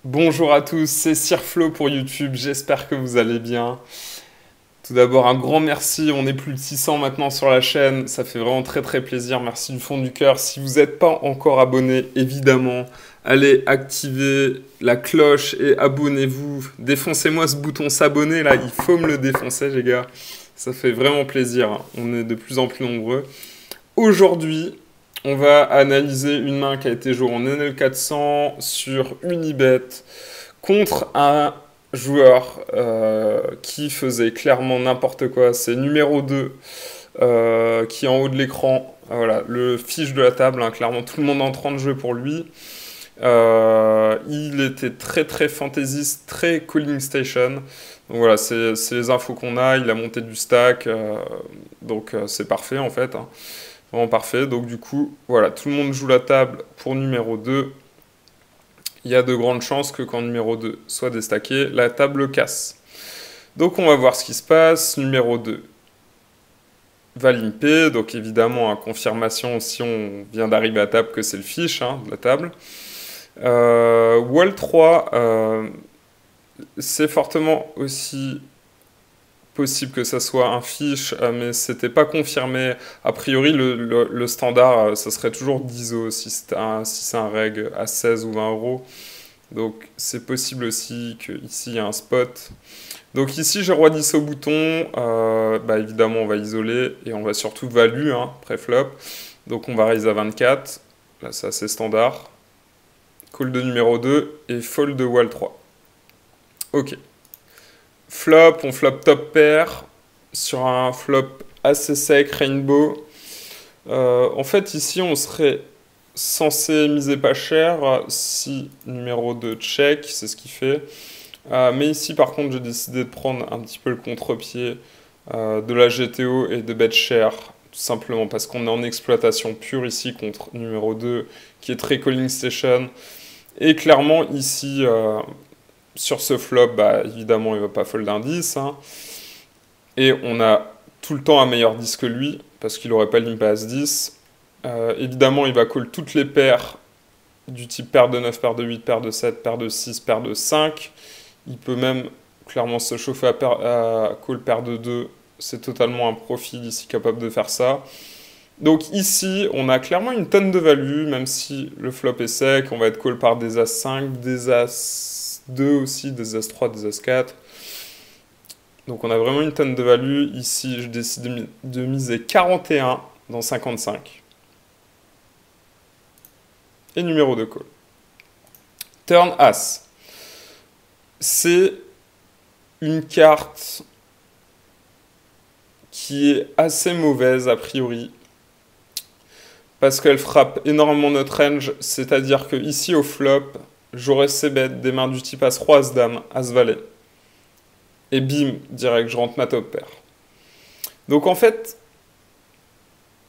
Bonjour à tous, c'est Sirflo pour YouTube, j'espère que vous allez bien. Tout d'abord, un grand merci, on est plus de 600 maintenant sur la chaîne, ça fait vraiment très très plaisir, merci du fond du cœur. Si vous n'êtes pas encore abonné, évidemment, allez activer la cloche et abonnez-vous. Défoncez-moi ce bouton s'abonner là, il faut me le défoncer les gars, ça fait vraiment plaisir, hein. On est de plus en plus nombreux. Aujourd'hui, on va analyser une main qui a été jouée en NL400 sur Unibet contre un joueur qui faisait clairement n'importe quoi. C'est numéro 2 qui est en haut de l'écran. Voilà, le fiche de la table, hein, clairement tout le monde est en train de jouer pour lui. Il était très très fantaisiste, très calling station. Donc voilà, c'est les infos qu'on a. Il a monté du stack, donc c'est parfait en fait, hein. Vraiment parfait. Donc du coup, voilà, tout le monde joue la table pour numéro 2. Il y a de grandes chances que quand numéro 2 soit déstacké, la table casse. Donc on va voir ce qui se passe. Numéro 2 va limper. Donc évidemment, à confirmation si on vient d'arriver à table que c'est le fiche, hein, de la table. Wall 3, c'est fortement aussi possible que ça soit un fiche, mais c'était pas confirmé. A priori, le standard, ça serait toujours 10 euros si c'est un reg à 16 ou 20 euros. Donc c'est possible aussi qu'ici il y a un spot. Donc ici j'ai roi 10 au bouton, bah évidemment on va isoler et on va surtout value, hein, pré-flop. Donc on va raise à 24, là c'est assez standard. Call de numéro 2 et fold de wall 3. Ok. Flop, on flop top pair sur un flop assez sec, rainbow. En fait, ici, on serait censé miser pas cher si numéro 2 check, c'est ce qu'il fait. Mais ici, par contre, j'ai décidé de prendre un petit peu le contre-pied de la GTO et de bet cher, tout simplement parce qu'on est en exploitation pure ici contre numéro 2 qui est très calling station. Et clairement, ici, sur ce flop, bah, évidemment, il ne va pas fold un 10, hein. Et on a tout le temps un meilleur 10 que lui, parce qu'il n'aurait pas limpé as 10. Évidemment, il va call toutes les paires du type paire de 9, paire de 8, paire de 7, paire de 6, paire de 5. Il peut même clairement se chauffer à call paire de 2. C'est totalement un profil ici capable de faire ça. Donc ici, on a clairement une tonne de value, même si le flop est sec. On va être call par des As5, des As2 aussi, des As3, des As4. Donc on a vraiment une tonne de value. Ici, je décide de miser 41 dans 55. Et numéro de call. Turn As. C'est une carte qui est assez mauvaise a priori. Parce qu'elle frappe énormément notre range. C'est-à-dire que ici au flop, j'aurais ces bêtes des mains du type As-Roi, As-Dame, As-Valet. Et bim, direct, je rentre ma top pair. Donc en fait,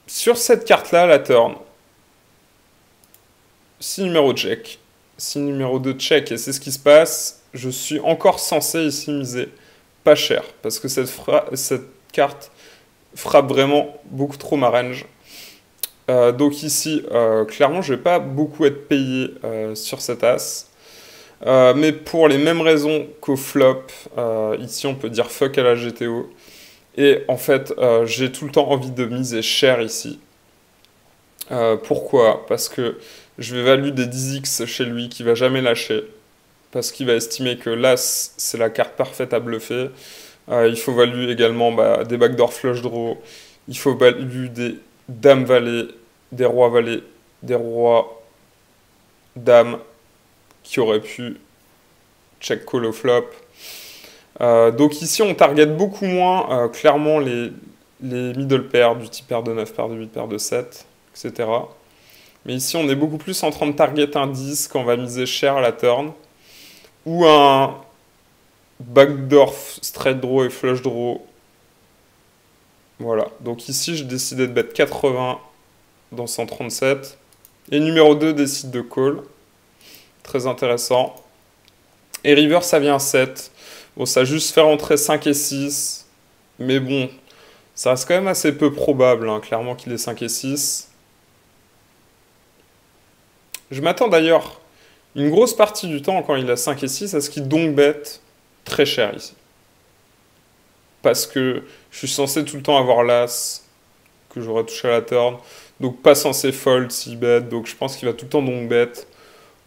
sur cette carte-là, la turn, si numéro check, si numéro 2 check, et c'est ce qui se passe, je suis encore censé ici miser pas cher, parce que cette carte frappe vraiment beaucoup trop ma range. Donc ici, clairement, je vais pas beaucoup être payé sur cet as. Mais pour les mêmes raisons qu'au flop, ici on peut dire fuck à la GTO. Et en fait, j'ai tout le temps envie de miser cher ici. Pourquoi? Parce que je vais value des 10x chez lui qui va jamais lâcher. Parce qu'il va estimer que l'as, c'est la carte parfaite à bluffer. Il faut value également des backdoor flush draw. Il faut value des dames valet, des rois valets, des rois dames qui auraient pu check call au flop. Donc ici, on target beaucoup moins clairement les middle pairs du type paire de 9, paire de 8, paire de 7, etc. Mais ici, on est beaucoup plus en train de target un 10 quand on va miser cher à la turn. Ou un backdoor straight draw et flush draw. Voilà. Donc ici, j'ai décidé de bet 80 dans 137. Et numéro 2 décide de call. Très intéressant. Et river, ça vient 7. Bon, ça a juste fait rentrer 5 et 6. Mais bon, ça reste quand même assez peu probable, hein, clairement, qu'il ait 5 et 6. Je m'attends d'ailleurs une grosse partie du temps, quand il a 5 et 6, à ce qu'il donc bet très cher ici. Parce que je suis censé tout le temps avoir l'as que j'aurais touché à la turn. Donc pas censé fold s'il bet. Donc je pense qu'il va tout le temps donc bet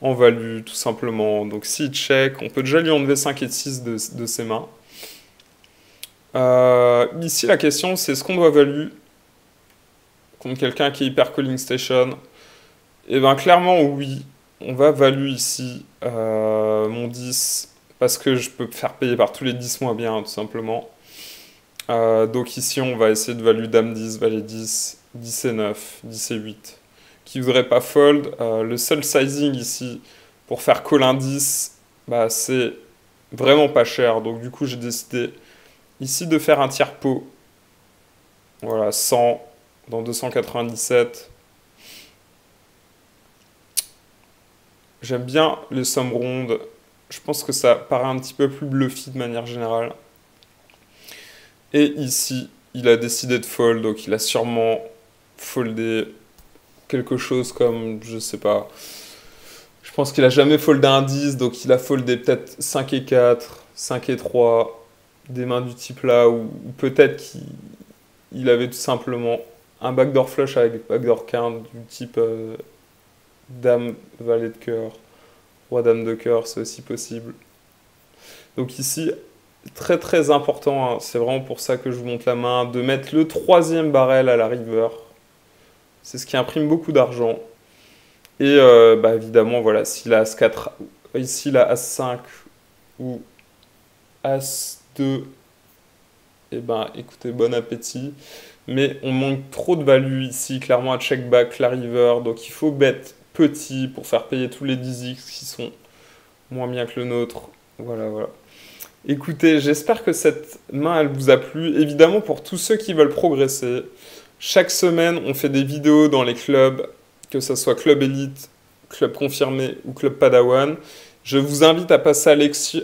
en value, tout simplement. Donc s'il check, on peut déjà lui enlever 5 et 6 de ses mains. Ici, la question, c'est est-ce qu'on doit value contre quelqu'un qui est hyper calling station? Et bien clairement, oui. On va value ici mon 10 parce que je peux me faire payer par tous les 10 moins bien, tout simplement. Donc ici, on va essayer de value dame 10, valet 10, 10 et 9, 10 et 8. Qui voudrait pas fold. Le seul sizing ici pour faire call un 10, bah, c'est vraiment pas cher. Donc du coup, j'ai décidé ici de faire un tiers pot. Voilà, 100 dans 297. J'aime bien les sommes rondes. Je pense que ça paraît un petit peu plus bluffy de manière générale. Et ici, il a décidé de fold, donc il a sûrement foldé quelque chose comme, je sais pas. Je pense qu'il a jamais foldé un 10, donc il a foldé peut-être 5 et 4, 5 et 3, des mains du type là, ou peut-être qu'il avait tout simplement un backdoor flush avec backdoor quinte du type dame, valet de cœur, roi dame de cœur, c'est aussi possible. Donc ici, très très important, hein, c'est vraiment pour ça que je vous montre la main, de mettre le troisième barrel à la river. C'est ce qui imprime beaucoup d'argent. Et bah, évidemment, voilà, s'il a As4, ici il a As5 ou As2, et ben écoutez, bon appétit. Mais on manque trop de value ici, clairement à check back la river, donc il faut bet petit pour faire payer tous les 10x qui sont moins bien que le nôtre. Voilà, voilà. Écoutez, j'espère que cette main, elle vous a plu. Évidemment, pour tous ceux qui veulent progresser, chaque semaine, on fait des vidéos dans les clubs, que ce soit club élite, club confirmé ou club padawan. Je vous invite à passer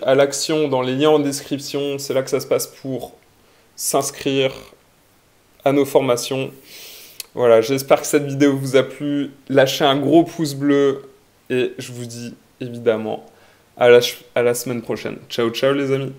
à l'action dans les liens en description. C'est là que ça se passe pour s'inscrire à nos formations. Voilà, j'espère que cette vidéo vous a plu. Lâchez un gros pouce bleu et je vous dis évidemment à la semaine prochaine. Ciao, ciao les amis.